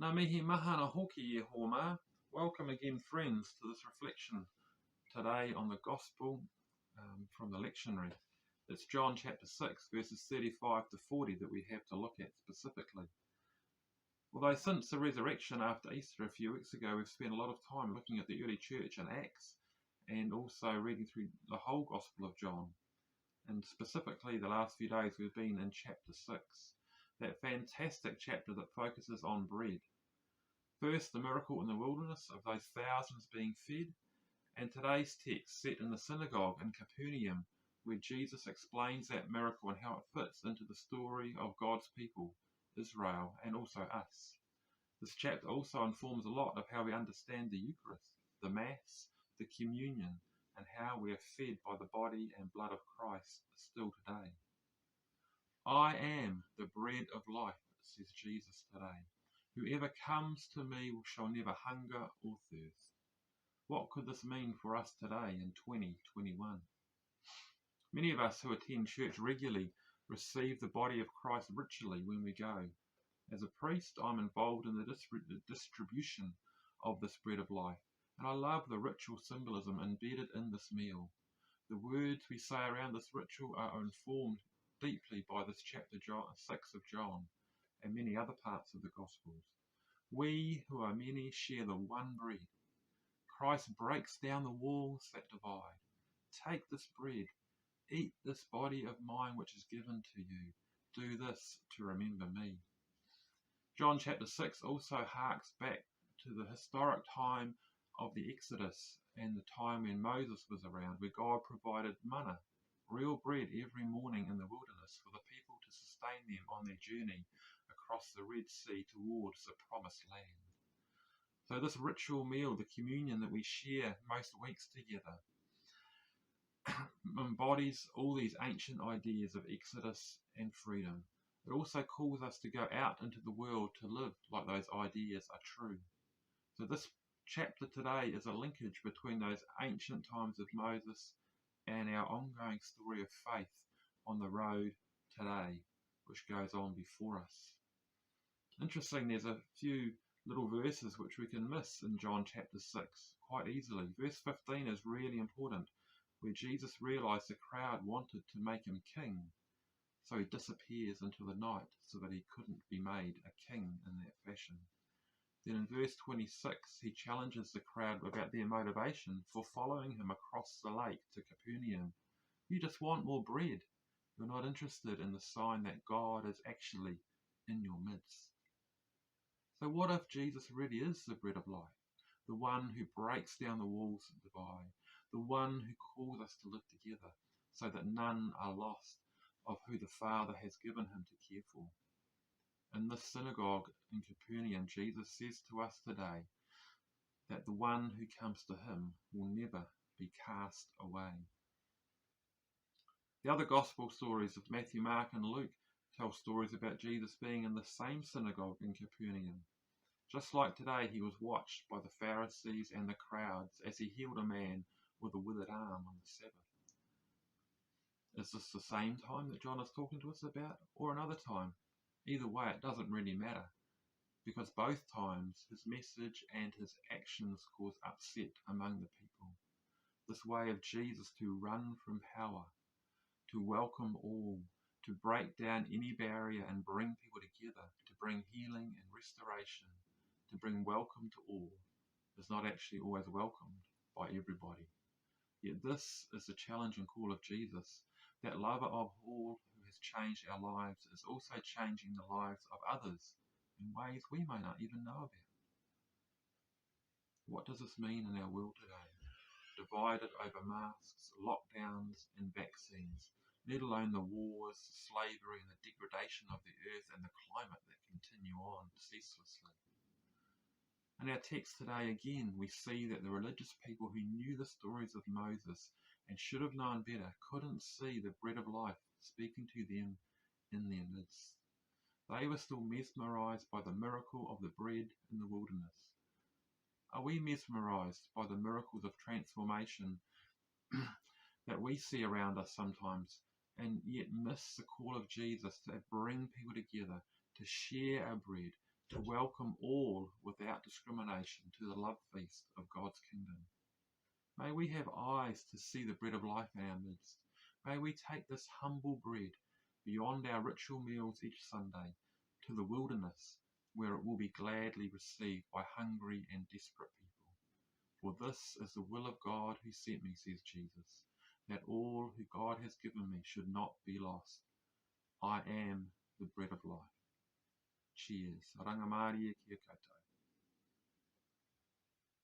Nā mihi mahana hoki e hōmā. Welcome again, friends, to this reflection today on the Gospel from the lectionary. It's John chapter 6, verses 35 to 40 that we have to look at specifically. Although since the resurrection after Easter a few weeks ago, we've spent a lot of time looking at the early church in Acts and also reading through the whole Gospel of John. And specifically, the last few days we've been in chapter 6, that fantastic chapter that focuses on bread. First, the miracle in the wilderness of those thousands being fed, and today's text set in the synagogue in Capernaum, where Jesus explains that miracle and how it fits into the story of God's people, Israel, and also us. This chapter also informs a lot of how we understand the Eucharist, the Mass, the communion, and how we are fed by the body and blood of Christ still today. I am the bread of life, says Jesus today. Whoever comes to me shall never hunger or thirst. What could this mean for us today in 2021? Many of us who attend church regularly receive the body of Christ ritually when we go. As a priest, I'm involved in the distribution of this bread of life, and I love the ritual symbolism embedded in this meal. The words we say around this ritual are informed deeply by this chapter 6 of John and many other parts of the Gospels. We who are many share the one bread. Christ breaks down the walls that divide. Take this bread, eat this body of mine which is given to you. Do this to remember me. John chapter 6 also harks back to the historic time of the Exodus and the time when Moses was around, where God provided manna, real bread every morning in the wilderness for the people to sustain them on their journey across the Red Sea towards the promised land. So this ritual meal, the communion that we share most weeks together, embodies all these ancient ideas of Exodus and freedom. It also calls us to go out into the world to live like those ideas are true. So this chapter today is a linkage between those ancient times of Moses and our ongoing story of faith on the road today, which goes on before us. Interesting, there's a few little verses which we can miss in John chapter 6 quite easily. Verse 15 is really important, where Jesus realized the crowd wanted to make him king, so he disappears into the night so that he couldn't be made a king in that fashion. Then in verse 26, he challenges the crowd about their motivation for following him across the lake to Capernaum. You just want more bread. You're not interested in the sign that God is actually in your midst. So what if Jesus really is the bread of life, the one who breaks down the walls that divide, the one who calls us to live together so that none are lost of who the Father has given him to care for? In this synagogue in Capernaum, Jesus says to us today that the one who comes to him will never be cast away. The other gospel stories of Matthew, Mark and Luke tell stories about Jesus being in the same synagogue in Capernaum. Just like today, he was watched by the Pharisees and the crowds as he healed a man with a withered arm on the Sabbath. Is this the same time that John is talking to us about, or another time? Either way, it doesn't really matter, because both times his message and his actions cause upset among the people. This way of Jesus to run from power, to welcome all, to break down any barrier and bring people together, to bring healing and restoration, to bring welcome to all, is not actually always welcomed by everybody. Yet this is the challenge and call of Jesus. That lover of all who has changed our lives is also changing the lives of others in ways we may not even know about. What does this mean in our world today? Divided over masks, lockdowns and vaccines, let alone the wars, the slavery and the degradation of the earth and the climate that continue on ceaselessly. In our text today again, we see that the religious people who knew the stories of Moses and should have known better couldn't see the bread of life speaking to them in their midst. They were still mesmerized by the miracle of the bread in the wilderness. Are we mesmerized by the miracles of transformation that we see around us sometimes, and yet miss the call of Jesus to bring people together, to share our bread, to welcome all without discrimination to the love feast of God's kingdom. May we have eyes to see the bread of life in our midst. May we take this humble bread beyond our ritual meals each Sunday to the wilderness, where it will be gladly received by hungry and desperate people. For this is the will of God who sent me, says Jesus, that all who God has given me should not be lost. I am the bread of life. Cheers. Rangamari e kia koutou.